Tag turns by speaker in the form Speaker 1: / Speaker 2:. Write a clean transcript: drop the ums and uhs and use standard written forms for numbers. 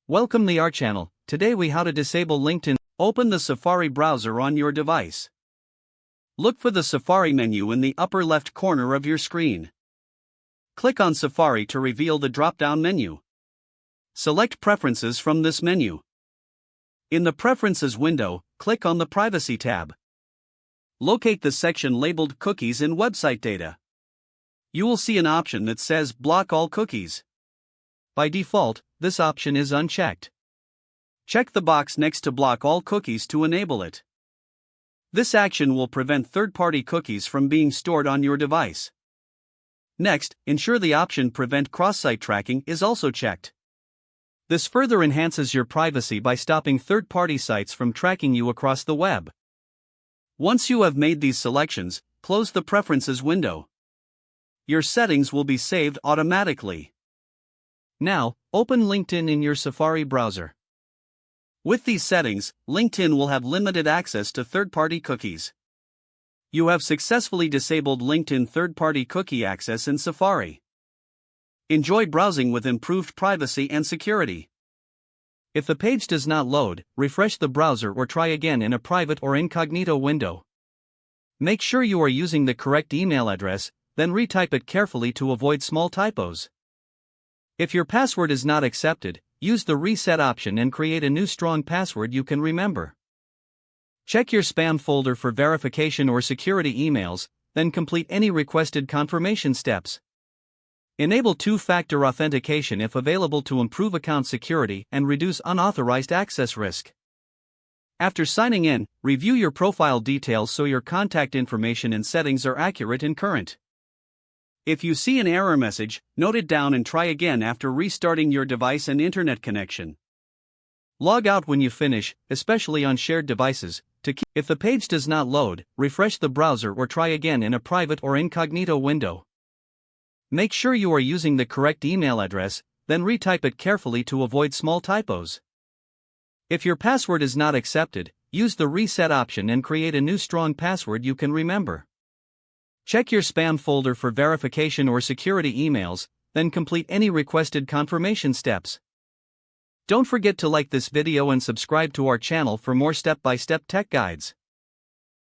Speaker 1: Welcome to our channel. Today we how to disable LinkedIn. Open the Safari browser on your device. Look for the Safari menu in the upper left corner of your screen. Click on Safari to reveal the drop-down menu. Select Preferences from this menu. In the Preferences window, click on the Privacy tab. Locate the section labeled Cookies and Website Data. You will see an option that says Block All Cookies. By default, this option is unchecked. Check the box next to Block All Cookies to enable it. This action will prevent third-party cookies from being stored on your device. Next, ensure the option Prevent Cross-Site Tracking is also checked. This further enhances your privacy by stopping third-party sites from tracking you across the web. Once you have made these selections, close the Preferences window. Your settings will be saved automatically. Now, open LinkedIn in your Safari browser. With these settings, LinkedIn will have limited access to third-party cookies. You have successfully disabled LinkedIn third-party cookie access in Safari. Enjoy browsing with improved privacy and security. If the page does not load, refresh the browser or try again in a private or incognito window. Make sure you are using the correct email address, then retype it carefully to avoid small typos. If your password is not accepted, use the reset option and create a new strong password you can remember. Check your spam folder for verification or security emails, then complete any requested confirmation steps. Enable two-factor authentication if available to improve account security and reduce unauthorized access risk. After signing in, review your profile details so your contact information and settings are accurate and current. If you see an error message, note it down and try again after restarting your device and internet connection. Log out when you finish, especially on shared devices. If the page does not load, refresh the browser or try again in a private or incognito window. Make sure you are using the correct email address, then retype it carefully to avoid small typos. If your password is not accepted, use the reset option and create a new strong password you can remember. Check your spam folder for verification or security emails, then complete any requested confirmation steps. Don't forget to like this video and subscribe to our channel for more step-by-step tech guides.